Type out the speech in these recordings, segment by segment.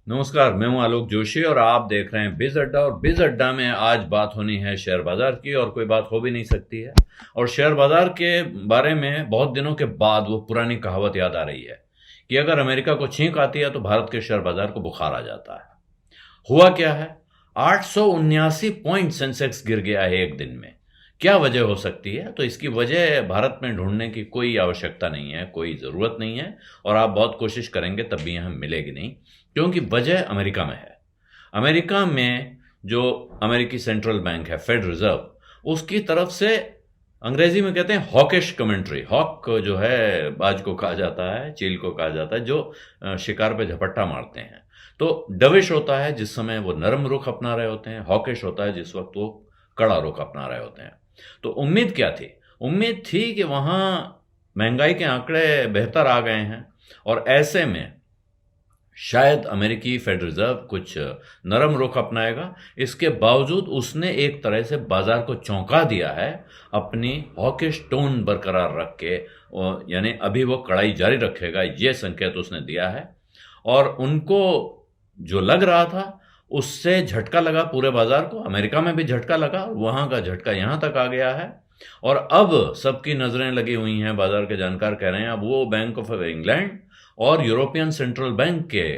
नमस्कार, मैं हूं आलोक जोशी और आप देख रहे हैं बिज अड्डा। और बिज अड्डा में आज बात होनी है शेयर बाजार की, और कोई बात हो भी नहीं सकती है। और शेयर बाजार के बारे में बहुत दिनों के बाद वो पुरानी कहावत याद आ रही है कि अगर अमेरिका को छींक आती है तो भारत के शेयर बाजार को बुखार आ जाता है। हुआ क्या है? 879 पॉइंट सेंसेक्स गिर गया है एक दिन में। क्या वजह हो सकती है? तो इसकी वजह भारत में ढूंढने की कोई आवश्यकता नहीं है, कोई ज़रूरत नहीं है, और आप बहुत कोशिश करेंगे तब भी यहाँ मिलेगी नहीं, क्योंकि वजह अमेरिका में है। अमेरिका में जो अमेरिकी सेंट्रल बैंक है, फेड रिजर्व, उसकी तरफ से अंग्रेजी में कहते हैं हॉकिश कमेंट्री। हॉक जो है बाज को कहा जाता है, चील को कहा जाता है, जो शिकार पे झपट्टा मारते हैं। तो डविश होता है जिस समय वो नरम रुख अपना रहे होते हैं, हॉकिश होता है जिस वक्त वो कड़ा रुख अपना रहे होते हैं। तो उम्मीद क्या थी? उम्मीद थी कि वहां महंगाई के आंकड़े बेहतर आ गए हैं, और ऐसे में शायद अमेरिकी फेड रिजर्व कुछ नरम रुख अपनाएगा। इसके बावजूद उसने एक तरह से बाजार को चौंका दिया है अपनी हॉकिश टोन बरकरार रख के, यानी अभी वो कड़ाई जारी रखेगा, ये संकेत उसने दिया है। और उनको जो लग रहा था उससे झटका लगा पूरे बाजार को। अमेरिका में भी झटका लगा, वहां का झटका यहां तक आ गया है। और अब सबकी नजरें लगी हुई हैं, बाजार के जानकार कह रहे हैं, अब वो बैंक ऑफ इंग्लैंड और यूरोपियन सेंट्रल बैंक के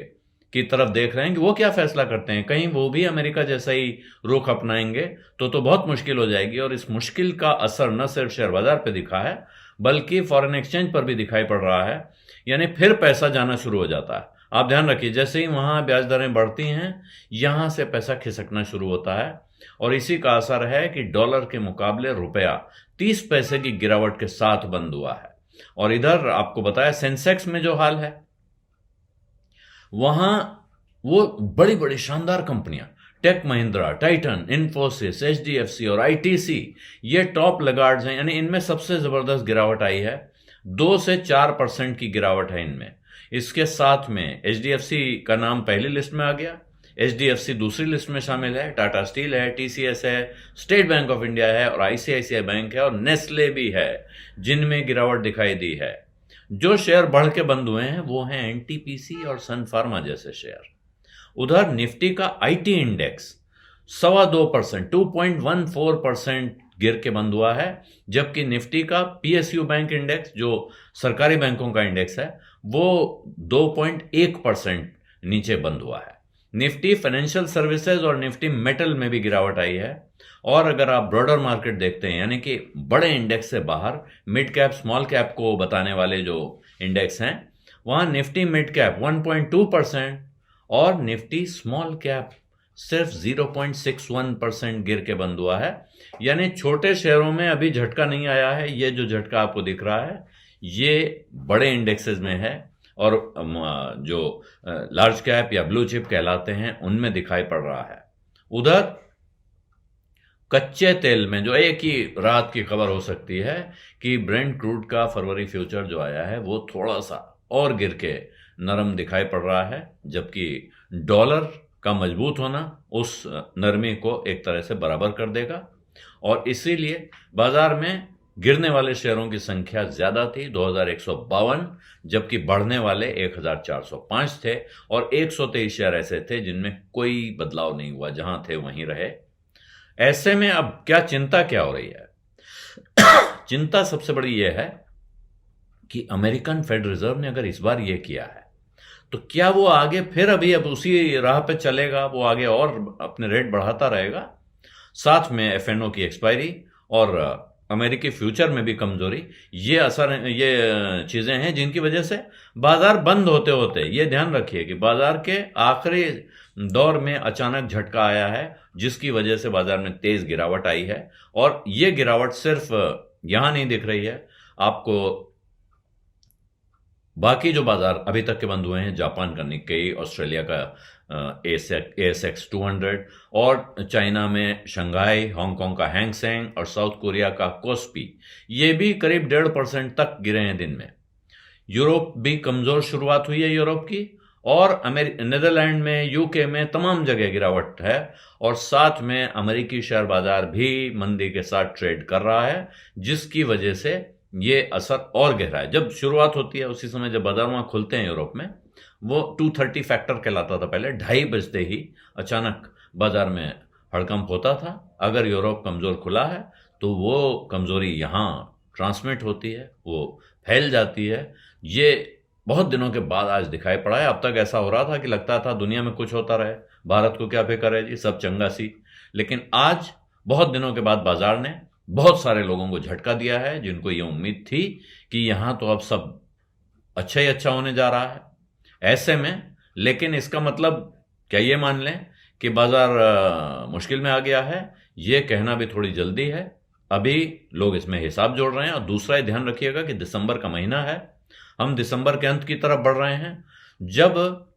की तरफ देख रहे हैं कि वो क्या फैसला करते हैं। कहीं वो भी अमेरिका जैसा ही रुख अपनाएंगे तो बहुत मुश्किल हो जाएगी। और इस मुश्किल का असर न सिर्फ शेयर बाजार पे दिखा है, बल्कि फॉरेन एक्सचेंज पर भी दिखाई पड़ रहा है। यानी फिर पैसा जाना शुरू हो जाता है। आप ध्यान रखिए, जैसे ही वहां ब्याज दरें बढ़ती हैं, यहां से पैसा खिसकना शुरू होता है। और इसी का असर है कि डॉलर के मुकाबले रुपया 30 पैसे की गिरावट के साथ बंद हुआ है। और इधर आपको बताया सेंसेक्स में जो हाल है, वहां वो बड़ी बड़ी शानदार कंपनियां, टेक महिंद्रा, टाइटन, इन्फोसिस, एचडीएफसी और आईटीसी, ये टॉप लगार्ड्स हैं। यानी इनमें सबसे जबरदस्त गिरावट आई है, 2 से 4% की गिरावट है इनमें। इसके साथ में एचडीएफसी का नाम पहली लिस्ट में आ गया, एचडीएफसी दूसरी लिस्ट में शामिल है, टाटा स्टील है, टीसीएस है, स्टेट बैंक ऑफ इंडिया है, और आईसीआईसीआई बैंक है, और नेस्ले भी है, जिनमें गिरावट दिखाई दी है। जो शेयर बढ़ के बंद हुए हैं वो हैं एनटीपीसी और सन फार्मा जैसे शेयर। उधर निफ्टी का आईटी इंडेक्स 2.25%, 2.14% गिर के बंद हुआ है, जबकि निफ्टी का पीएसयू बैंक इंडेक्स, जो सरकारी बैंकों का इंडेक्स है, वो 2.1% नीचे बंद हुआ है। निफ्टी फाइनेंशियल सर्विसेज और निफ्टी मेटल में भी गिरावट आई है। और अगर आप ब्रॉडर मार्केट देखते हैं, यानी कि बड़े इंडेक्स से बाहर मिड कैप स्मॉल कैप को बताने वाले जो इंडेक्स हैं, वहां निफ्टी मिड कैप 1.2% और निफ्टी स्मॉल कैप सिर्फ 0.61% गिर के बंद हुआ है। यानी छोटे शेयरों में अभी झटका नहीं आया है। ये जो झटका आपको दिख रहा है ये बड़े इंडेक्सेस में है, और जो लार्ज कैप या ब्लू चिप कहलाते हैं उनमें दिखाई पड़ रहा है। उधर कच्चे तेल में जो एक ही रात की खबर हो सकती है कि ब्रेंट क्रूड का फरवरी फ्यूचर जो आया है वो थोड़ा सा और गिर के नरम दिखाई पड़ रहा है, जबकि डॉलर का मजबूत होना उस नरमी को एक तरह से बराबर कर देगा। और इसीलिए बाजार में गिरने वाले शेयरों की संख्या ज्यादा थी, 2152, जबकि बढ़ने वाले 1405 थे, और 123 शेयर ऐसे थे जिनमें कोई बदलाव नहीं हुआ, जहां थे वहीं रहे। ऐसे में अब क्या चिंता क्या हो रही है? चिंता सबसे बड़ी यह है कि अमेरिकन फेड रिजर्व ने अगर इस बार यह किया है तो क्या वो आगे फिर अब उसी राह पे चलेगा, वो आगे और अपने रेट बढ़ाता रहेगा? साथ में एफएनओ की एक्सपायरी और अमेरिकी फ्यूचर में भी कमजोरी, ये असर, ये चीजें हैं जिनकी वजह से बाजार बंद होते होते, ये ध्यान रखिए कि बाजार के आखिरी दौर में अचानक झटका आया है, जिसकी वजह से बाजार में तेज गिरावट आई है। और ये गिरावट सिर्फ यहां नहीं दिख रही है, आपको बाकी जो बाजार अभी तक के बंद हुए हैं, जापान का निक्केई, ऑस्ट्रेलिया का एएसएक्स 200, और चाइना में शंघाई, हांगकांग का हैंग सेंग, और साउथ कोरिया का कोस्पी, ये भी करीब 1.5% तक गिरे हैं दिन में। यूरोप भी कमजोर शुरुआत हुई है यूरोप की, और नीदरलैंड में, यूके में, तमाम जगह गिरावट है। और साथ में अमेरिकी शेयर बाजार भी मंदी के साथ ट्रेड कर रहा है, जिसकी वजह से ये असर और गहरा है। जब शुरुआत होती है उसी समय जब बाजार वहां खुलते हैं यूरोप में, वो 230 फैक्टर कहलाता था पहले। 2:30 बजते ही अचानक बाजार में हड़कंप होता था। अगर यूरोप कमज़ोर खुला है तो वो कमज़ोरी यहाँ ट्रांसमिट होती है, वो फैल जाती है। ये बहुत दिनों के बाद आज दिखाई पड़ा है। अब तक ऐसा हो रहा था कि लगता था दुनिया में कुछ होता रहे, भारत को क्या फिक्र है जी, सब चंगा सी। लेकिन आज बहुत दिनों के बाद बाजार ने बहुत सारे लोगों को झटका दिया है, जिनको ये उम्मीद थी कि यहाँ तो अब सब अच्छा ही अच्छा होने जा रहा है। ऐसे में लेकिन इसका मतलब क्या ये मान लें कि बाजार मुश्किल में आ गया है? ये कहना भी थोड़ी जल्दी है। अभी लोग इसमें हिसाब जोड़ रहे हैं। और दूसरा ये ध्यान रखिएगा कि दिसंबर का महीना है, हम दिसंबर के अंत की तरफ बढ़ रहे हैं, जब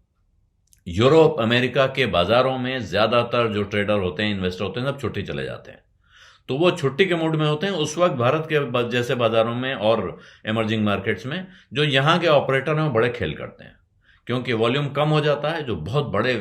यूरोप अमेरिका के बाजारों में ज्यादातर जो ट्रेडर होते हैं, इन्वेस्टर होते हैं, सब छुट्टी चले जाते हैं। तो वो छुट्टी के मूड में होते हैं। उस वक्त भारत के जैसे बाजारों में और इमर्जिंग मार्केट्स में जो यहाँ के ऑपरेटर हैं वो बड़े खेल करते हैं, क्योंकि वॉल्यूम कम हो जाता है। जो बहुत बड़े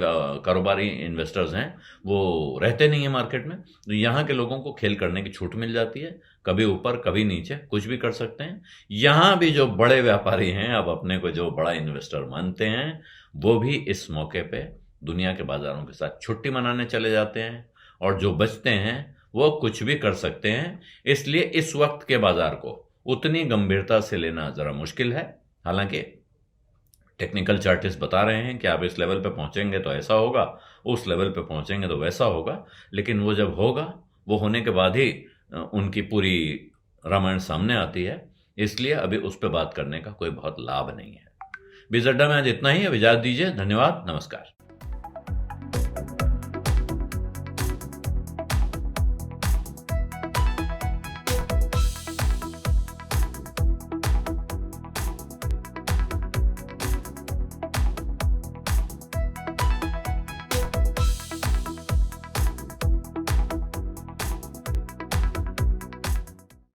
कारोबारी इन्वेस्टर्स हैं वो रहते नहीं है मार्केट में, तो यहाँ के लोगों को खेल करने की छूट मिल जाती है। कभी ऊपर कभी नीचे कुछ भी कर सकते हैं। यहाँ भी जो बड़े व्यापारी हैं, अब अपने को जो बड़ा इन्वेस्टर मानते हैं, वो भी इस मौके पे दुनिया के बाजारों के साथ छुट्टी मनाने चले जाते हैं। और जो बचते हैं वो कुछ भी कर सकते हैं। इसलिए इस वक्त के बाजार को उतनी गंभीरता से लेना ज़रा मुश्किल है। हालांकि टेक्निकल चार्टिस्ट बता रहे हैं कि आप इस लेवल पे पहुंचेंगे तो ऐसा होगा, उस लेवल पे पहुंचेंगे तो वैसा होगा। लेकिन वो जब होगा, वो होने के बाद ही उनकी पूरी रामायण सामने आती है। इसलिए अभी उस पर बात करने का कोई बहुत लाभ नहीं है। बीज अड्डा में आज इतना ही। अब इजाजत दीजिए। धन्यवाद, नमस्कार।